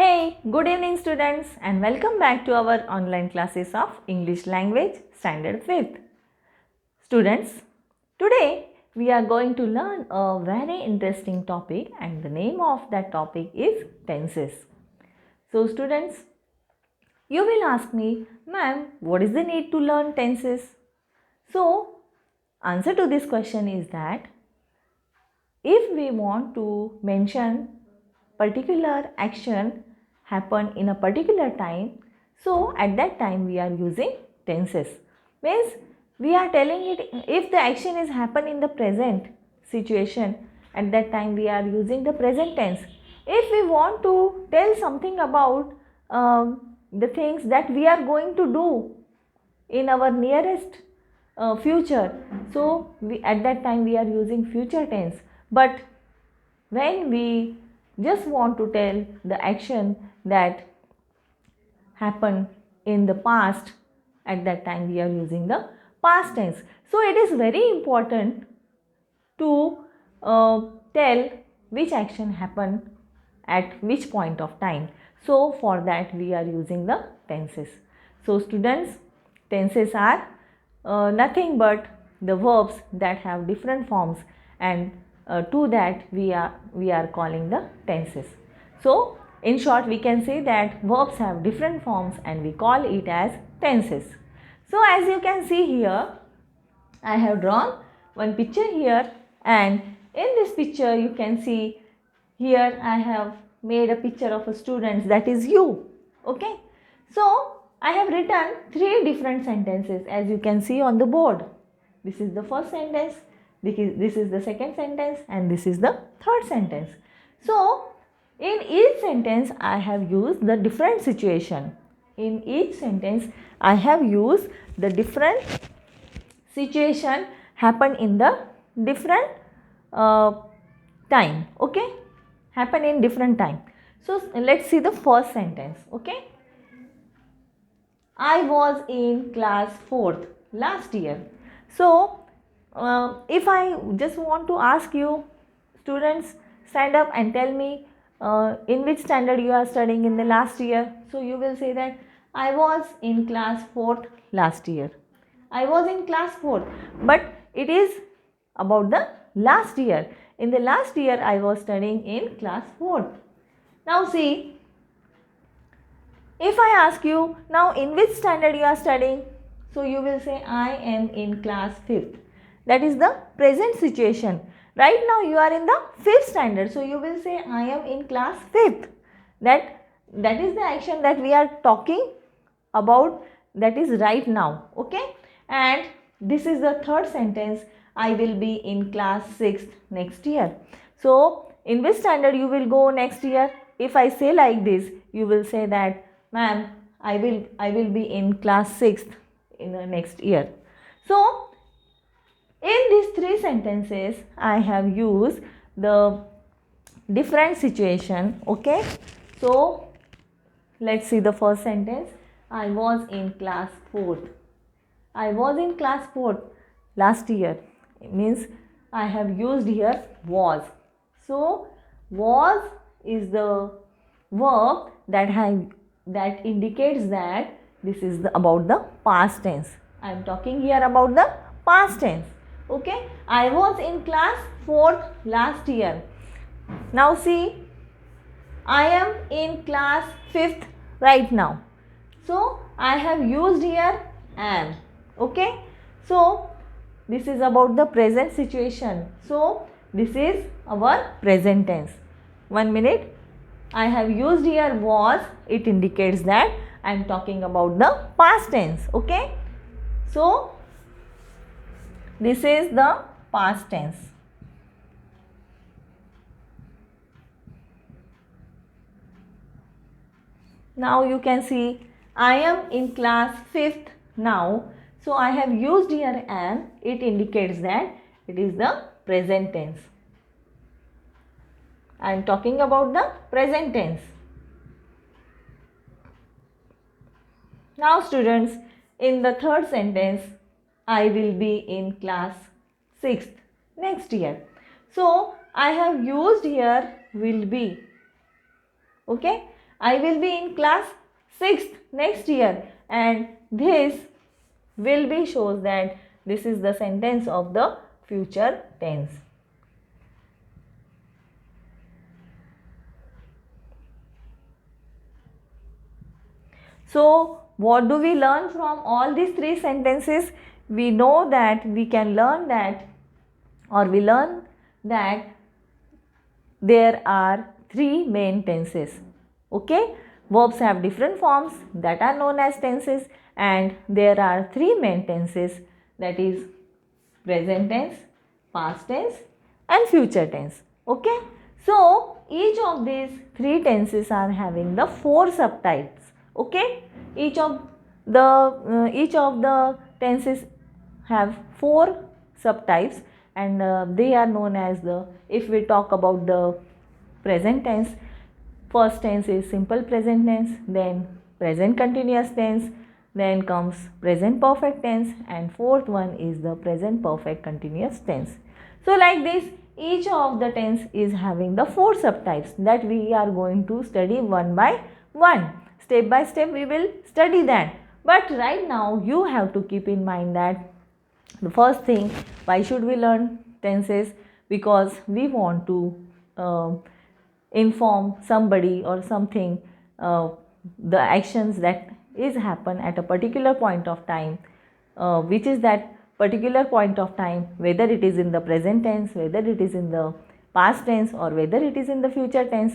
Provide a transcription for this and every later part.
Hey, good evening students and welcome back to our online classes of English Language Standard 5th. Students, today we are going to learn a very interesting topic and the name of that topic is tenses. So students, you will ask me, ma'am, what is the need to learn tenses? So, answer to this question is that if we want to mention particular action happen in a particular time, so at that time we are using tenses. Means we are telling it if the action is happen in the present situation, at that time we are using the present tense. If we want to tell something about the things that we are going to do in our nearest future, so at that time we are using future tense. But when we just want to tell the action that happened in the past, at that time we are using the past tense. So it is very important to tell which action happened at which point of time. So for that we are using the tenses. So students, tenses are nothing but the verbs that have different forms, and to that we are calling the tenses. So in short we can say that verbs have different forms and we call it as tenses. So as you can see here, I have drawn one picture here, and in this picture you can see here I have made a picture of a student, that is you. Okay. So I have written three different sentences as you can see on the board. This is the first sentence, this is the second sentence, and this is the third sentence. So in each sentence I have used the different situation. In each sentence I have used the different situation happen in the different time. Okay, happen in different time. So let's see the first sentence. Okay, I was in class 4th last year. So if I just want to ask you, students, stand up and tell me in which standard you are studying in the last year. So you will say that I was in class 4th last year. I was in class 4th, but it is about the last year. In the last year I was studying in class 4th. Now see, if I ask you now in which standard you are studying, so you will say I am in class 5th. That is the present situation. Right now you are in the 5th standard, so you will say I am in class 5th. That is the action that we are talking about, that is right now. Okay, and this is the third sentence, I will be in class 6th next year. So in which standard you will go next year? If I say like this, you will say that ma'am, I will be in class 6th in the next year. So in these three sentences I have used the different situation. Okay, so let's see the first sentence. I was in class 4th. I was in class 4th last year. It means I have used here was. So was is the verb that indicates that this is about the past tense. I am talking here about the past tense. Okay, I was in class 4th last year. Now see, I am in class 5th right now. So I have used here am. Okay, so this is about the present situation. So this is our present tense. 1 minute. I have used here was. It indicates that I am talking about the past tense. Okay, so this is the past tense. Now you can see I am in class 5th now. So I have used here am. It indicates that it is the present tense. I am talking about the present tense. Now students, in the third sentence, I will be in class 6th next year. So I have used here will be. Okay, I will be in class 6th next year, and this will be shows that this is the sentence of the future tense. So what do we learn from all these three sentences? We know that we can learn that, or we learn that there are three main tenses. Okay, verbs have different forms that are known as tenses, and there are three main tenses, that is present tense, past tense and future tense. Okay, so each of these three tenses are having the four subtypes. Okay, each of the tenses have four subtypes, and they are known as the, if we talk about the present tense, first tense is simple present tense, then present continuous tense, then comes present perfect tense, and fourth one is the present perfect continuous tense. So like this, each of the tense is having the four subtypes that we are going to study one by one. Step by step we will study that. But right now you have to keep in mind that the first thing, why should we learn tenses? Because we want to inform somebody or something, the actions that is happen at a particular point of time, which is that particular point of time, whether it is in the present tense, whether it is in the past tense, or whether it is in the future tense.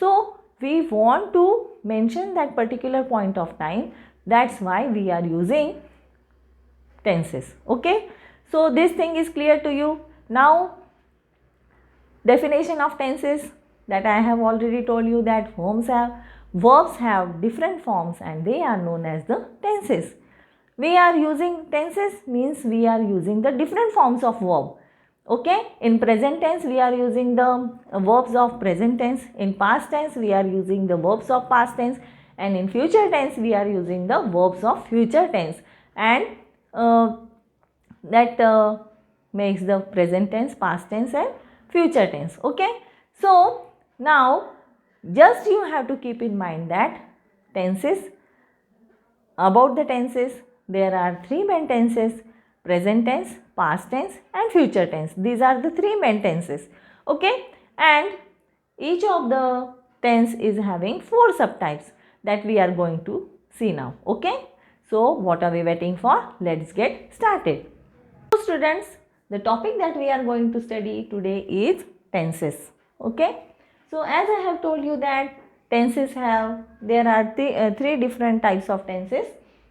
So we want to mention that particular point of time. That's why we are using tenses. Okay, so this thing is clear to you. Now definition of tenses, that I have already told you that verbs have different forms and they are known as the tenses. We are using tenses means we are using the different forms of verb. Okay, in present tense we are using the verbs of present tense, in past tense we are using the verbs of past tense, and in future tense we are using the verbs of future tense, and that makes the present tense, past tense and future tense. Okay, so now just you have to keep in mind that tenses, about the tenses, there are three main tenses: present tense, past tense and future tense. These are the three main tenses. Okay, and each of the tense is having four subtypes that we are going to see now. Okay, so what are we waiting for? Let's get started. So students, the topic that we are going to study today is tenses. Okay, so as I have told you that tenses have, there are three different types of tenses.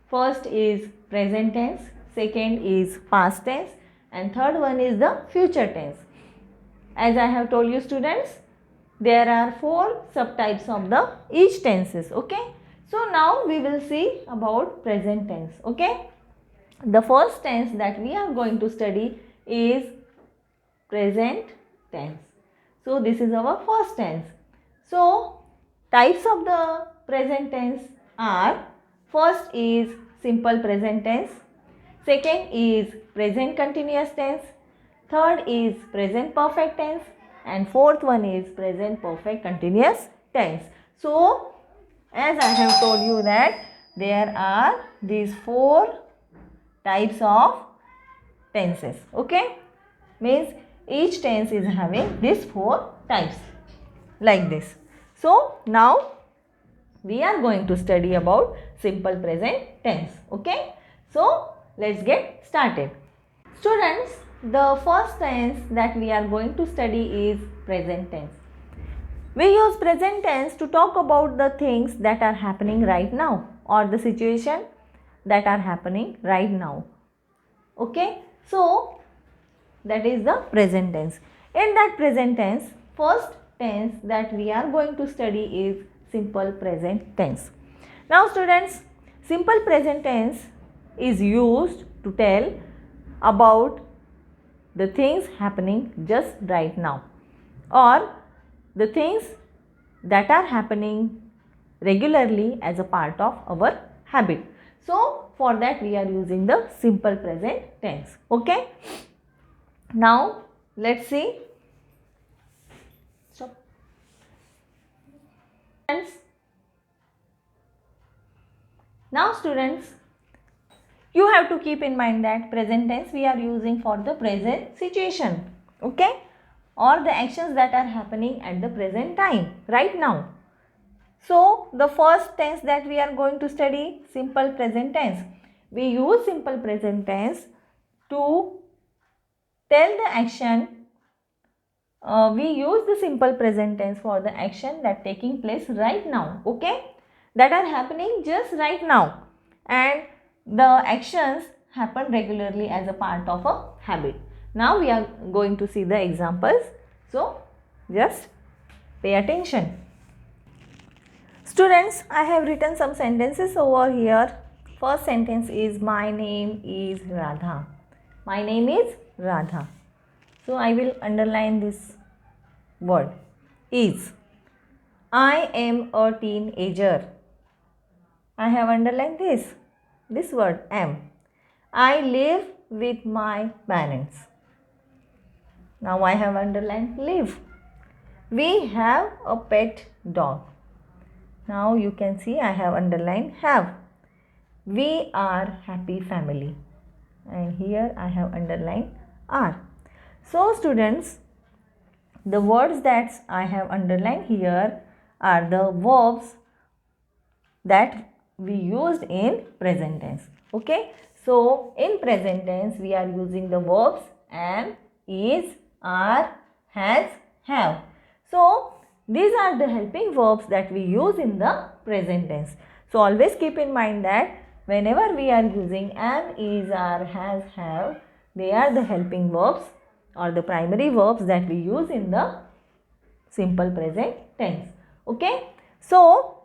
First is present tense, second is past tense, and third one is the future tense. As I have told you students, there are four subtypes of the each tenses. Okay, so now we will see about present tense. Okay, the first tense that we are going to study is present tense. So this is our first tense. So types of the present tense are, first is simple present tense, second is present continuous tense, third is present perfect tense, and fourth one is present perfect continuous tense. So as I have told you that there are these four types of tenses. Okay, means each tense is having these four types like this. So now we are going to study about simple present tense. Okay, so let's get started. Students, the first tense that we are going to study is present tense. We use present tense to talk about the things that are happening right now, or the situation that are happening right now. Okay, so that is the present tense. In that present tense, first tense that we are going to study is simple present tense. Now students, simple present tense is used to tell about the things happening just right now, or the things that are happening regularly as a part of our habit. So for that we are using the simple present tense. Okay, now let's see. Stop. Now students, you have to keep in mind that present tense we are using for the present situation, okay, or the actions that are happening at the present time, right now. So the first tense that we are going to study, simple present tense. We use simple present tense to tell the action. We use the simple present tense for the action that taking place right now, okay, that are happening just right now, and the actions happen regularly as a part of a habit. Now we are going to see the examples, so just pay attention. Students, I have written some sentences over here. First sentence is, my name is Radha. My name is Radha. So I will underline this word, is. I am a teenager. I have underlined this word, am. I live with my parents. Now I have underlined live. We have a pet dog. Now you can see I have underlined have. We are happy family. And here I have underlined are. So students, the words that I have underlined here are the verbs that we used in present tense. Okay. So in present tense we are using the verbs am, is, are, has, have. So these are the helping verbs that we use in the present tense. So always keep in mind that whenever we are using am, is, are, has, have, they are the helping verbs or the primary verbs that we use in the simple present tense. Okay. So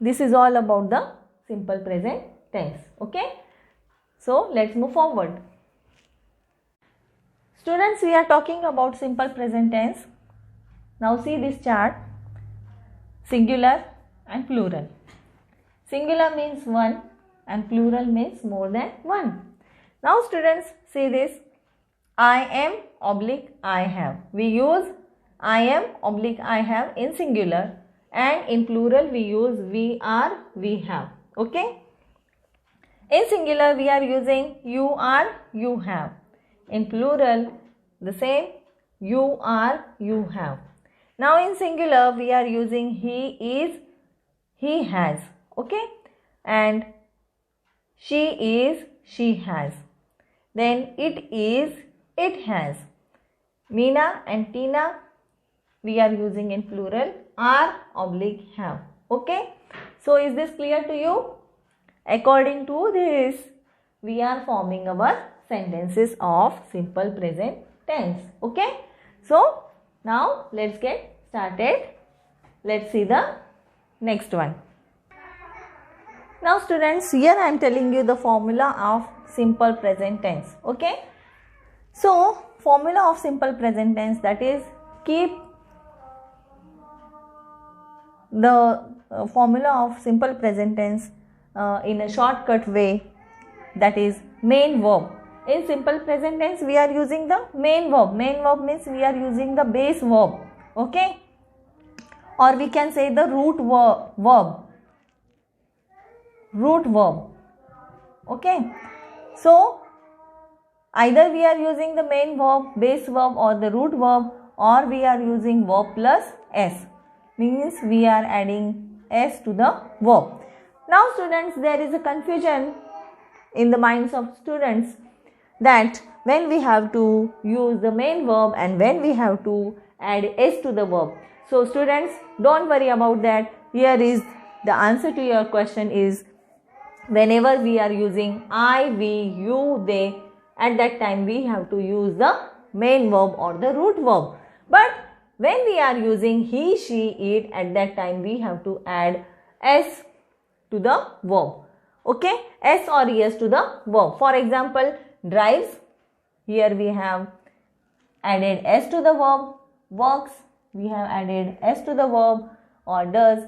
this is all about the simple present tense. Okay. So let's move forward. Students, we are talking about simple present tense. Now see this chart, singular and plural. Singular means one and plural means more than one. Now students, see this, I am oblique I have. We use I am oblique I have in singular, and in plural we use we are, we have. Okay. In singular we are using you are, you have. In plural the same, you are, you have. Now in singular we are using he is, he has. Okay. And she is, she has. Then it is, it has. Meena and Tina we are using in plural, are oblique have. Okay. So is this clear to you? According to this, we are forming our sentences of simple present tense. Okay. So now let's get started. Let's see the next one. Now students, here I am telling you the formula of simple present tense. Okay. So formula of simple present tense, that is, keep the formula of simple present tense in a shortcut way, that is main verb. In simple present tense we are using the main verb. Main verb means we are using the base verb. Okay. Or we can say the root verb. Root verb. Okay. So either we are using the main verb, base verb, or the root verb, or we are using verb plus s. Means we are adding s to the verb. Now students, there is a confusion in the minds of students that when we have to use the main verb and when we have to add s to the verb. So students, don't worry about that. Here is the answer to your question is, whenever we are using I, we, you, they, at that time we have to use the main verb or the root verb. But when we are using he, she, it, at that time we have to add s to the verb. Okay, s or es to the verb. For example, drives, here we have added s to the verb. Works, we have added s to the verb. Or does,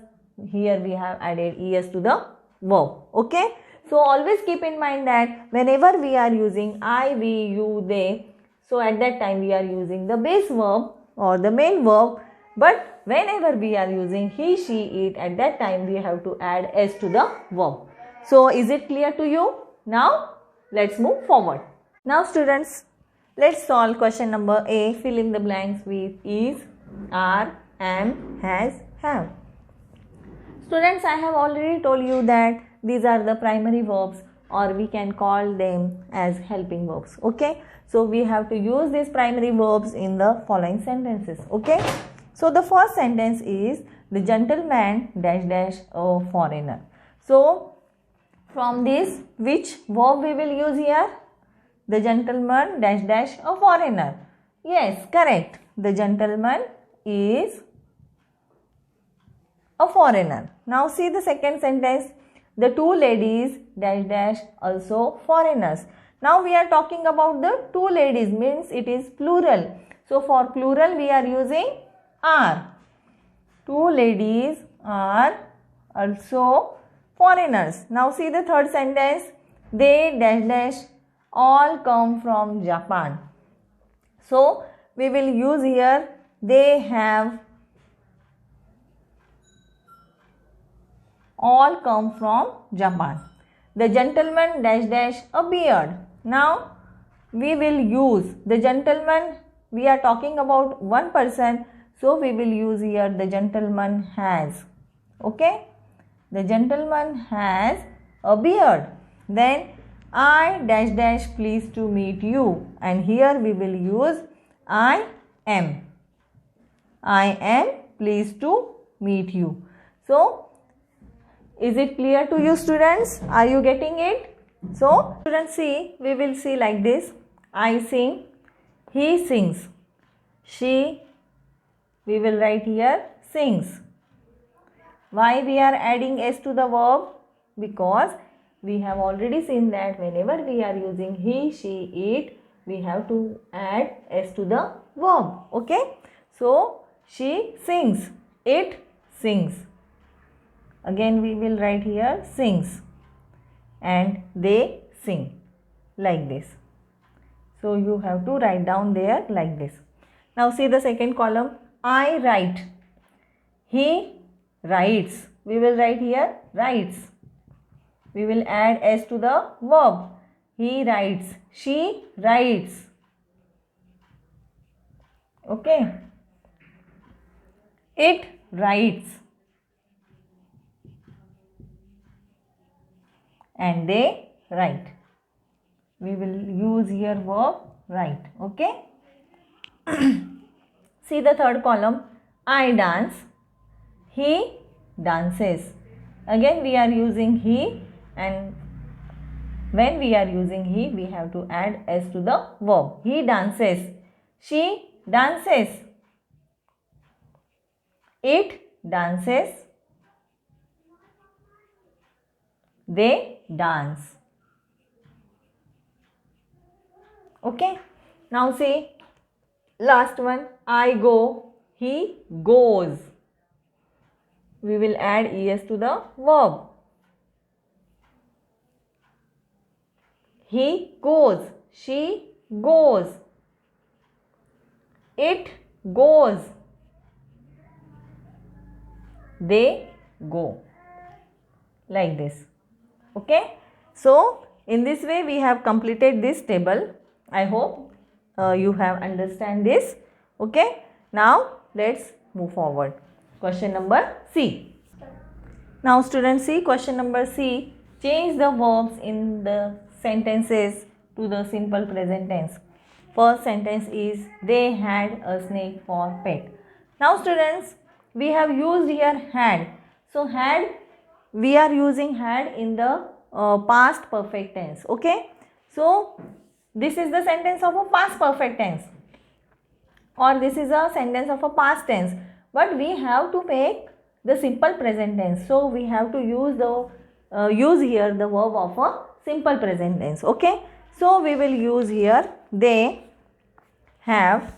here we have added es to the verb. Okay, so always keep in mind that whenever we are using I, we, you, they, so at that time we are using the base verb or the main verb, but whenever we are using he, she, it, at that time we have to add s to the verb. So is it clear to you? Now let's move forward. Now students, let's solve question number A. Fill in the blanks with is, are, am, has, have. Students, I have already told you that these are the primary verbs, or we can call them as helping verbs. Okay, so we have to use these primary verbs in the following sentences. Okay, so the first sentence is the gentleman dash dash a foreigner. So from this, which verb we will use here? The gentleman dash dash a foreigner. Yes, correct. The gentleman is a foreigner. Now see the second sentence. The two ladies dash dash also foreigners. Now we are talking about the two ladies, means it is plural. So for plural we are using are. Two ladies are also foreigners. Now see the third sentence. They dash dash all come from Japan. So we will use here they have all come from Japan. The gentleman dash dash a beard. Now we will use the gentleman, we are talking about one person, so we will use here the gentleman has. Okay, the gentleman has a beard. Then I dash dash pleased to meet you, and here we will use I am. I am pleased to meet you. So is it clear to you students? Are you getting it? So students, see, we will see like this. I sing, he sings, she, we will write here sings. Why we are adding s to the verb? Because we have already seen that whenever we are using he, she, it, we have to add s to the verb. Okay. So she sings, it sings. Again we will write here sings, and they sing, like this. So you have to write down there like this. Now see the second column. I write, he writes. We will write here writes. We will add s to the verb. He writes, she writes. Okay. It writes. And they write. We will use here verb write. Okay. See the third column. I dance, he dances. Again we are using he, and when we are using he, we have to add s to the verb. He dances, she dances, it dances, they dance. Okay. Now see last one. I go, he goes. We will add es to the verb. He goes, she goes, it goes, they go, like this. Okay. So in this way we have completed this table. I hope you have understand this. Okay. Now let's move forward. Question number C. Now students, see question number C. Change the verbs in the sentences to the simple present tense. First sentence is they had a snake for pet. Now students, we have used here had. So had, we are using had in the past perfect tense. Okay. So this is the sentence of a past perfect tense, or this is a sentence of a past tense, but we have to make the simple present tense. So we have to use the use here the verb of a simple present tense. Okay. So we will use here they have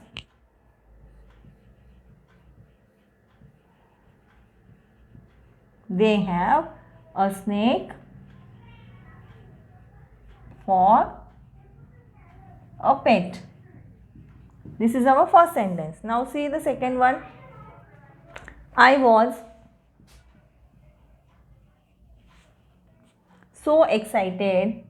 a snake for a pet. This is our first sentence. Now see the second one. I was so excited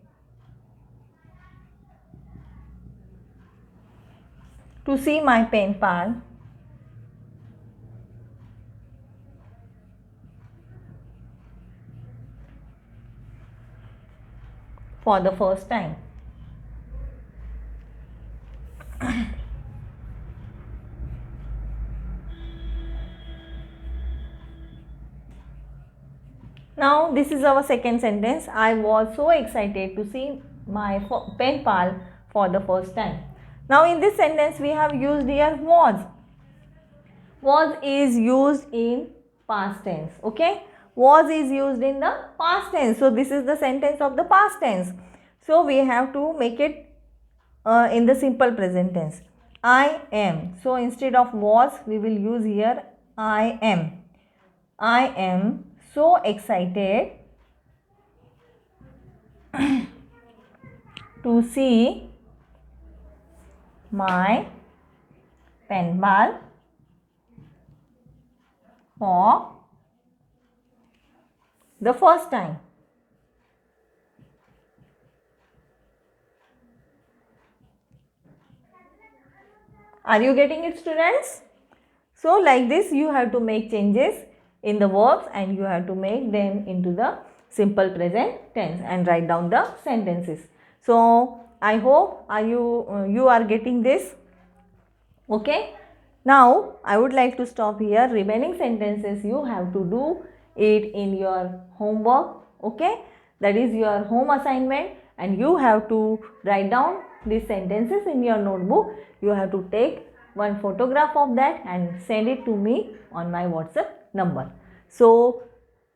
to see my pen pal for the first time. Now this is our second sentence. I was so excited to see my pen pal for the first time. Now in this sentence we have used here was. Was is used in past tense. Okay. Was is used in the past tense. So this is the sentence of the past tense. So we have to make it in the simple present tense. I am. So instead of was we will use here I am. I am so excited to see my pen pal for the first time. Are you getting it, students? So like this you have to make changes in the verbs and you have to make them into the simple present tense and write down the sentences. So I hope you are getting this. Okay. Now I would like to stop here. Remaining sentences you have to do it in your homework. Okay. That is your home assignment and you have to write down these sentences in your notebook. You have to take one photograph of that and send it to me on my WhatsApp number. So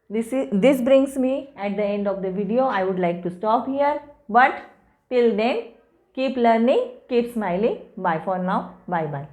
this brings me at the end of the video. I would like to stop here, but till then keep learning, keep smiling. Bye for now. Bye bye.